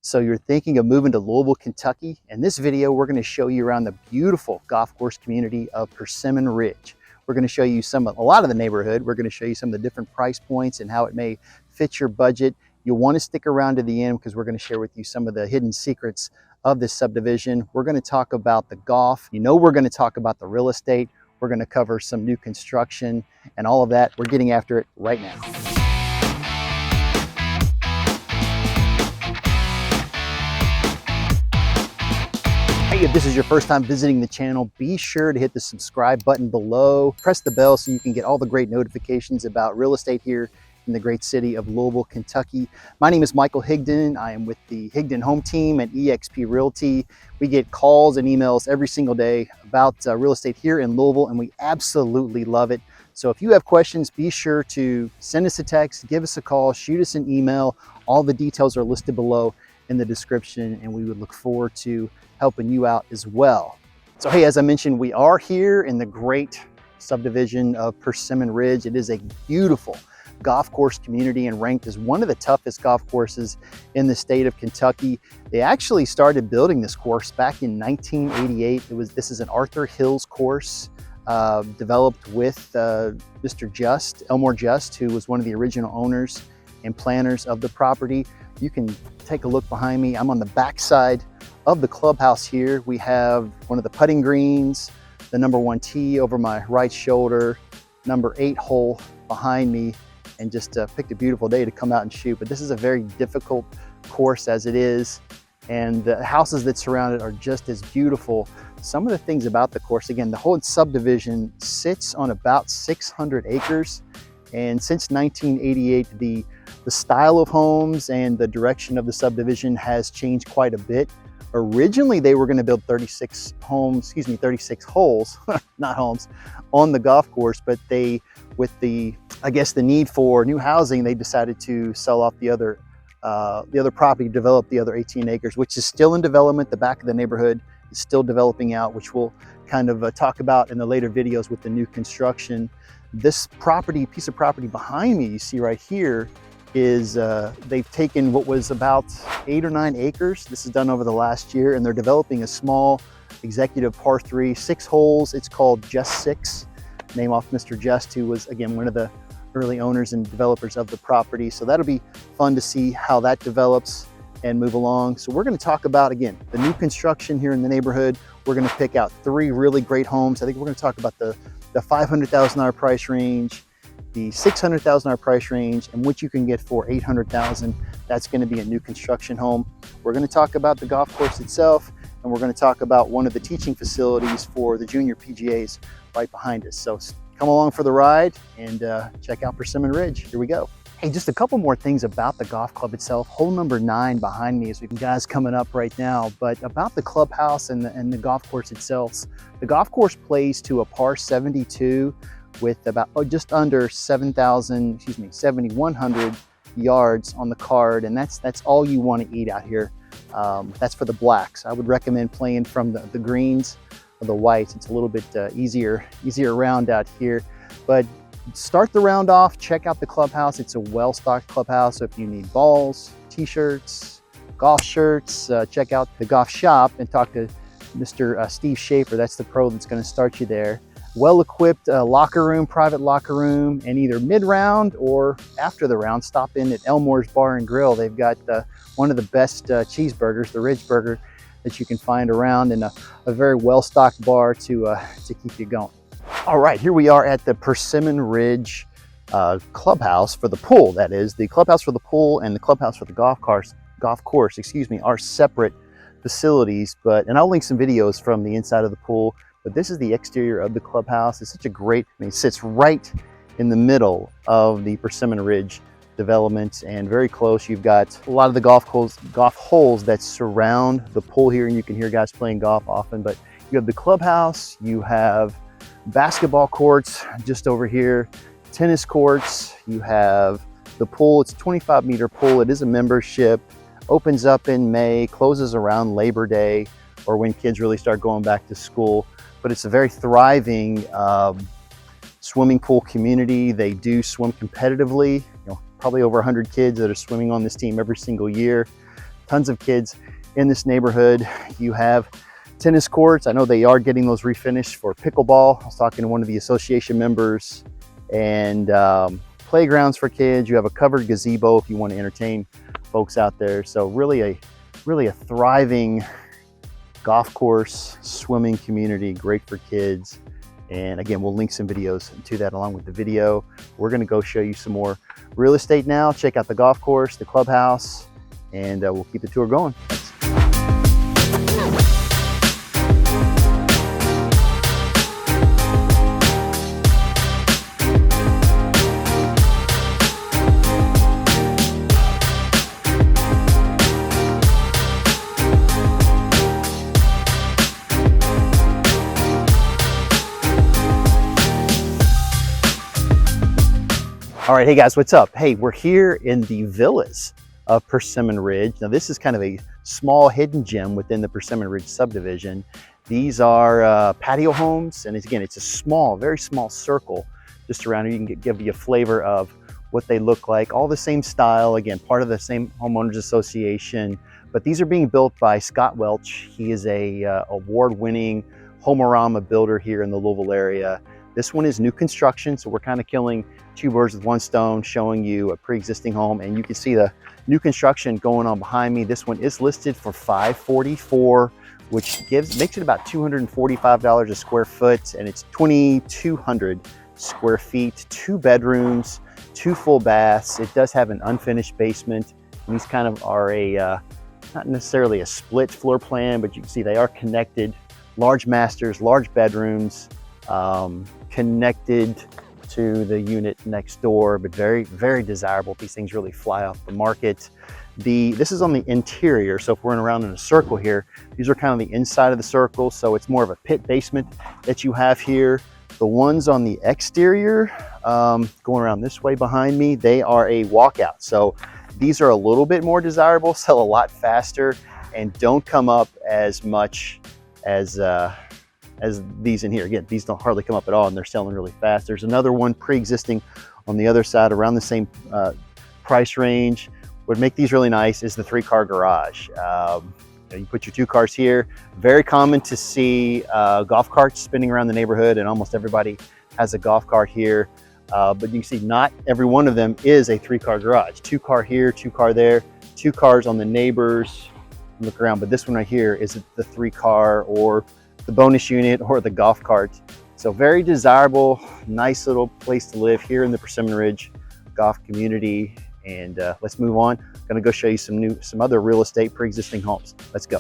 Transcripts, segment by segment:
So you're thinking of moving to Louisville, Kentucky? In this video, we're going to show you around the beautiful golf course community of Persimmon Ridge. We're going to show you a lot of the neighborhood. We're going to show you some of the different price points and how it may fit your budget. You'll want to stick around to the end because we're going to share with you some of the hidden secrets of this subdivision. We're going to talk about the golf. We're going to talk about the real estate. We're going to cover some new construction and all of that. We're getting after it right now. Hey, if this is your first time visiting the channel, be sure to hit the subscribe button below. Press the bell so you can get all the great notifications about real estate here in the great city of Louisville, Kentucky. My name is Michael Higdon. I am with the Higdon Home Team at eXp Realty. We get calls and emails every single day about real estate here in Louisville, and we absolutely love it. So if you have questions, be sure to send us a text, give us a call, shoot us an email. All the details are listed below in the description, and we would look forward to helping you out as well. So hey, as I mentioned, we are here in the great subdivision of Persimmon Ridge. It is a beautiful golf course community and ranked as one of the toughest golf courses in the state of Kentucky. They actually started building this course back in 1988. This is an Arthur Hills course developed with Mr. Elmore Just, who was one of the original owners and planners of the property. You can take a look behind me. I'm on the back side of the clubhouse here. We have one of the putting greens, the #1 tee over my right shoulder, number 8 hole behind me, and just picked a beautiful day to come out and shoot. But this is a very difficult course as it is, and the houses that surround it are just as beautiful. Some of the things about the course, again, the whole subdivision sits on about 600 acres, and since 1988, the style of homes and the direction of the subdivision has changed quite a bit. Originally, they were going to build 36 holes, not homes, on the golf course, but with the need for new housing, they decided to sell off the other property, develop the other 18 acres, which is still in development. The back of the neighborhood is still developing out, which we'll kind of talk about in the later videos with the new construction. This piece of property behind me, you see right here, is they've taken what was about 8 or 9 acres. This is done over the last year, and they're developing a small executive par 3, 6 holes. It's called Just 6, name off Mr. Just, who was, again, one of the early owners and developers of the property. So that'll be fun to see how that develops and move along. So we're going to talk about, again, the new construction here in the neighborhood. We're going to pick out 3 really great homes. I think we're going to talk about the $500,000 price range, the $600,000 price range, and what you can get for $800,000. That's going to be a new construction home. We're going to talk about the golf course itself, and we're going to talk about one of the teaching facilities for the junior PGAs right behind us. So come along for the ride and check out Persimmon Ridge. Here we go. Hey, just a couple more things about the golf club itself. Hole number 9 behind me as we guys coming up right now. But about the clubhouse and the golf course itself, the golf course plays to a par 72 with about just under 7,100 yards on the card, and that's all you want to eat out here. That's for the blacks. I would recommend playing from the greens or the whites. It's a little bit easier round out here. But start the round off, check out the clubhouse. It's a well-stocked clubhouse, so if you need balls, t-shirts, golf shirts, check out the golf shop and talk to Mr. Steve Schaefer. That's the pro that's going to start you there. Well-equipped locker room, private locker room, and either mid-round or after the round, stop in at Elmore's Bar and Grill. They've got one of the best cheeseburgers, the Ridge Burger, that you can find around, and a very well-stocked bar to keep you going. All right, here we are at the Persimmon Ridge clubhouse for the pool. That is, the clubhouse for the pool and the clubhouse for the golf course, are separate facilities. And I'll link some videos from the inside of the pool. But this is the exterior of the clubhouse. It's such a great, it sits right in the middle of the Persimmon Ridge development and very close. You've got a lot of the golf holes that surround the pool here, and you can hear guys playing golf often. But you have the clubhouse, you have basketball courts just over here, tennis courts, you have the pool. It's a 25-meter pool. It is a membership, opens up in May, closes around Labor Day or when kids really start going back to school. But it's a very thriving swimming pool community. They do swim competitively, probably over 100 kids that are swimming on this team every single year. tons of kids in this neighborhood. You have tennis courts. I know they are getting those refinished for pickleball. I was talking to one of the association members, and playgrounds for kids. You have a covered gazebo if you want to entertain folks out there. So really a thriving golf course, swimming community, great for kids. And again, we'll link some videos to that along with the video. We're gonna go show you some more real estate now. Check out the golf course, the clubhouse, and we'll keep the tour going. All right, hey guys, what's up? Hey, we're here in the villas of Persimmon Ridge. Now this is kind of a small hidden gem within the Persimmon Ridge subdivision. These are patio homes, and it's a small, very small circle just around here. You can give you a flavor of what they look like. All the same style, again, part of the same homeowners association, but these are being built by Scott Welch. He is a award-winning Homeorama builder here in the Louisville area. This one is new construction, so we're kind of killing two birds with one stone, showing you a pre-existing home, and you can see the new construction going on behind me. This one is listed for $544, which makes it about $245 a square foot, and it's 2,200 square feet, 2 bedrooms, 2 full baths. It does have an unfinished basement. These kind of are not necessarily a split floor plan, but you can see they are connected. Large masters, large bedrooms, connected to the unit next door, but very, very desirable. These things really fly off the market. This is on the interior, so if we're around in a circle here, these are kind of the inside of the circle, so it's more of a pit basement that you have here. The ones on the exterior, going around this way behind me, they are a walkout. So these are a little bit more desirable, sell a lot faster, and don't come up as much as these in here. Again, these don't hardly come up at all, and they're selling really fast. There's another one pre-existing on the other side around the same price range. What make these really nice is the 3-car garage. You put your 2 cars here. Very common to see golf carts spinning around the neighborhood, and almost everybody has a golf cart here. But you can see not every one of them is a 3-car garage. 2-car here, 2-car there, 2 cars on the neighbors. Look around, but this one right here is the 3-car or the bonus unit or the golf cart. So very desirable, nice little place to live here in the Persimmon Ridge golf community. And let's move on. I'm gonna go show you some other real estate pre-existing homes. Let's go.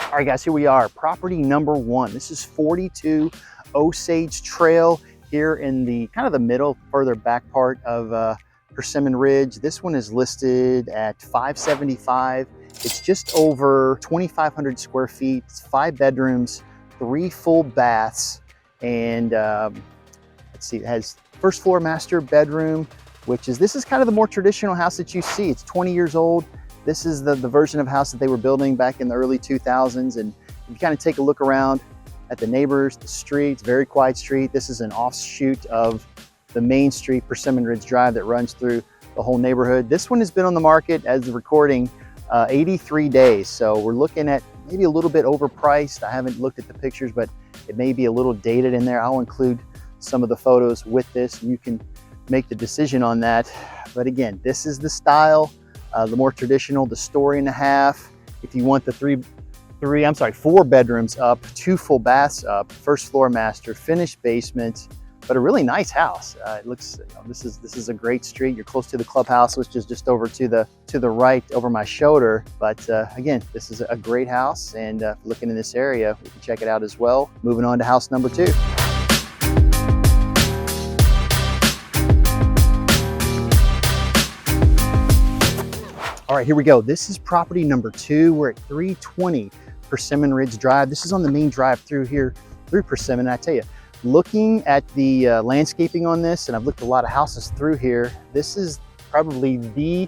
All right guys, here we are, property number 1. This is 42 Osage Trail here in the kind of the middle, further back part of Persimmon Ridge. This one is listed at $575. It's just over 2,500 square feet. It's 5 bedrooms, 3 full baths, and let's see, it has first floor master bedroom, this is kind of the more traditional house that you see. It's 20 years old. This is the version of house that they were building back in the early 2000s, and if you kind of take a look around at the neighbors, the street, it's a very quiet street. This is an offshoot of the main street, Persimmon Ridge Drive, that runs through the whole neighborhood. This one has been on the market as the recording 83 days. So we're looking at maybe a little bit overpriced. I haven't looked at the pictures, but it may be a little dated in there. I'll include some of the photos with this, and you can make the decision on that. But again, this is the style, the more traditional, the 1.5 story. If you want the 4 bedrooms up, 2 full baths up, first floor master, finished basement, but a really nice house. It looks, this is a great street. You're close to the clubhouse, which is just over to the right over my shoulder. But again, this is a great house, and looking in this area, we can check it out as well. Moving on to house number 2. All right, here we go. This is property number 2. We're at 320 Persimmon Ridge Drive. This is on the main drive through here, through Persimmon. And I tell you, looking at the landscaping on this, and I've looked at a lot of houses through here, this is probably the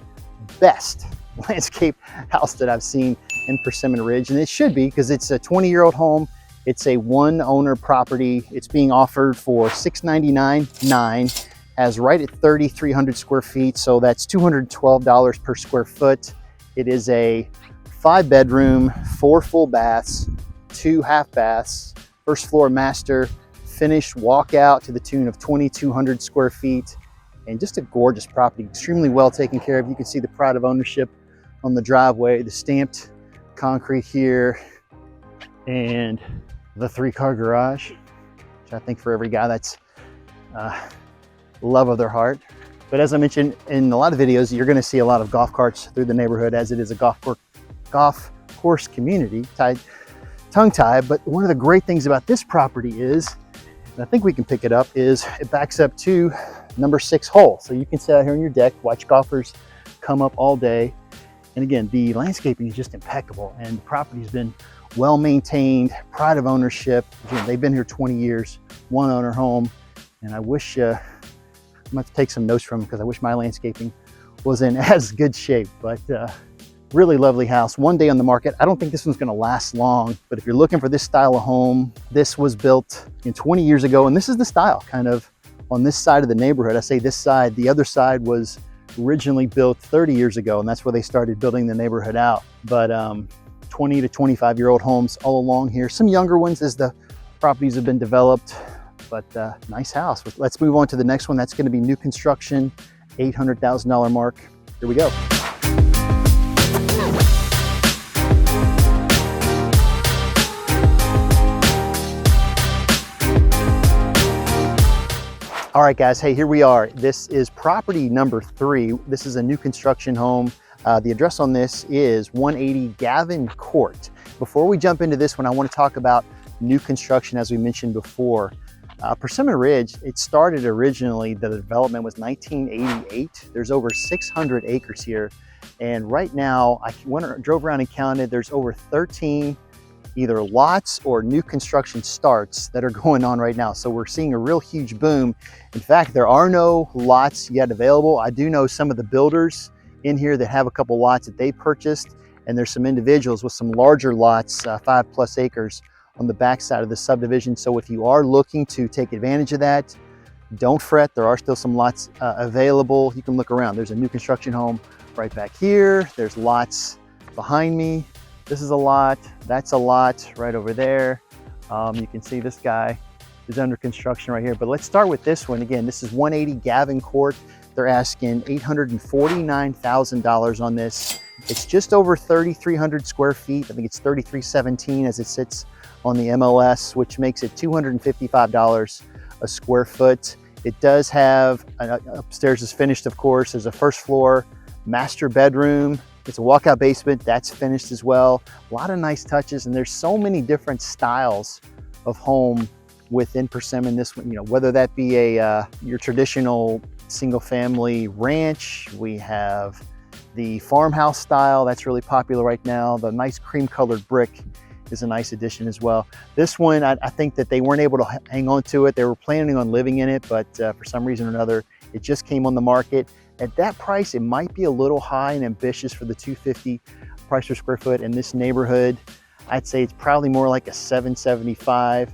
best landscape house that I've seen in Persimmon Ridge. And it should be, because it's a 20-year-old home. It's a one owner property. It's being offered for $699.9, has right at 3,300 square feet. So that's $212 per square foot. It is a 5-bedroom, 4 full baths, 2 half baths, first floor master, finished walkout to the tune of 2,200 square feet, and just a gorgeous property, extremely well taken care of. You can see the pride of ownership on the driveway, the stamped concrete here, and the 3-car garage, which I think for every guy that's love of their heart. But as I mentioned in a lot of videos, you're going to see a lot of golf carts through the neighborhood, as it is a golf course community, tongue-tied. But one of the great things about this property is, and I think we can pick it up, is it backs up to number 6 hole. So you can sit out here on your deck, watch golfers come up all day. And again, the landscaping is just impeccable, and the property's been well maintained, pride of ownership. Again, they've been here 20 years, one owner home. And I wish, I'm gonna have to take some notes from them, because I wish my landscaping was in as good shape. But really lovely house. One day on the market. I don't think this one's gonna last long, but if you're looking for this style of home, this was built 20 years ago, and this is the style kind of on this side of the neighborhood. I say this side, the other side was originally built 30 years ago, and that's where they started building the neighborhood out. But 20 to 25-year-old homes all along here. Some younger ones as the properties have been developed, but nice house. Let's move on to the next one. That's gonna be new construction, $800,000 mark. Here we go. All right, guys, hey, here we are. This is property number 3. This is a new construction home. The address on this is 180 Gavin Court. Before we jump into this one, I want to talk about new construction, as we mentioned before. Persimmon Ridge, it started originally, the development was 1988. There's over 600 acres here. And right now, I drove around and counted, there's over 13 either lots or new construction starts that are going on right now. So we're seeing a real huge boom. In fact, there are no lots yet available. I do know some of the builders in here that have a couple lots that they purchased, and there's some individuals with some larger lots, 5+ acres on the back side of the subdivision. So if you are looking to take advantage of that, don't fret. There are still some lots available. You can look around. There's a new construction home right back here. There's lots behind me. This is a lot, that's a lot right over there. You can see this guy is under construction right here. But let's start with this one. Again, this is 180 Gavin Court. They're asking $849,000 on this. It's just over 3,300 square feet. I think it's 3,317 as it sits on the MLS, which makes it $255 a square foot. It does have, upstairs is finished, of course. There's a first floor master bedroom. It's a walkout basement, that's finished as well. A lot of nice touches, and there's so many different styles of home within Persimmon. This one, whether that be your traditional single family ranch, we have the farmhouse style that's really popular right now. The nice cream colored brick is a nice addition as well. This one, I think that they weren't able to hang on to it. They were planning on living in it, but for some reason or another, it just came on the market. At that price, it might be a little high and ambitious for the $250 price per square foot in this neighborhood. I'd say it's probably more like a $775.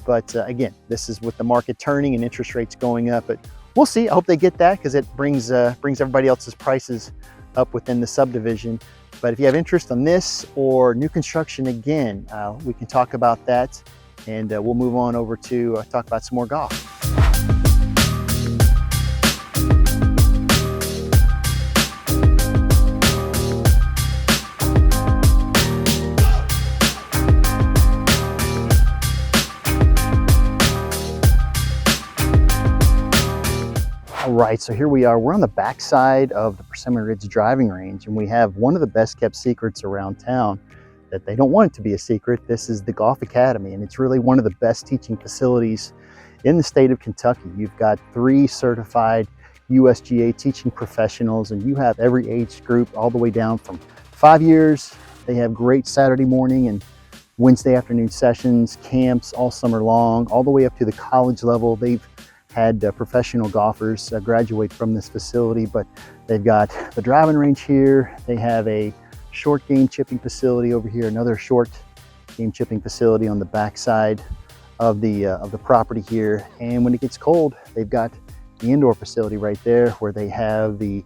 But again, this is with the market turning and interest rates going up. But we'll see. I hope they get that, because it brings everybody else's prices up within the subdivision. But if you have interest on this or new construction, again, we can talk about that, and we'll move on over to talk about some more golf. All right, so here we are. We're on the backside of the Persimmon Ridge driving range, and we have one of the best kept secrets around town that they don't want it to be a secret. This is the Golf Academy, and it's really one of the best teaching facilities in the state of Kentucky. You've got 3 certified USGA teaching professionals, and you have every age group all the way down from 5 years. They have great Saturday morning and Wednesday afternoon sessions, camps all summer long, all the way up to the college level. They've had professional golfers graduate from this facility, but they've got the driving range here. They have a short game chipping facility over here, another short game chipping facility on the backside of the property here. And when it gets cold, they've got the indoor facility right there where they have the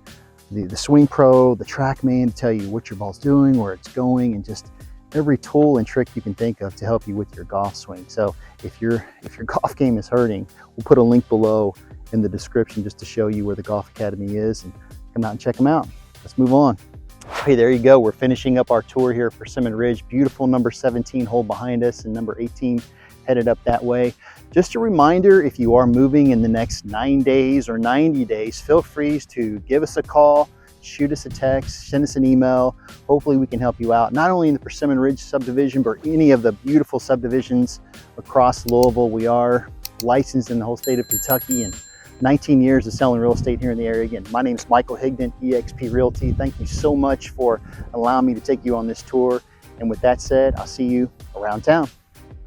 Swing Pro, the TrackMan to tell you what your ball's doing, where it's going, and just every tool and trick you can think of to help you with your golf swing. So if your golf game is hurting, we'll put a link below in the description just to show you where the Golf Academy is, and come out and check them out. Let's move on. Hey, there you go. We're finishing up our tour here at Persimmon Ridge. Beautiful number 17 hole behind us, and number 18 headed up that way. Just a reminder, if you are moving in the next 9 days or 90 days, feel free to give us a call, shoot us a text, send us an email. Hopefully we can help you out, not only in the Persimmon Ridge subdivision, but any of the beautiful subdivisions across Louisville. We are licensed in the whole state of Kentucky, and 19 years of selling real estate here in the area. Again, my name is Michael Higdon, eXp Realty. Thank you so much for allowing me to take you on this tour. And with that said, I'll see you around town.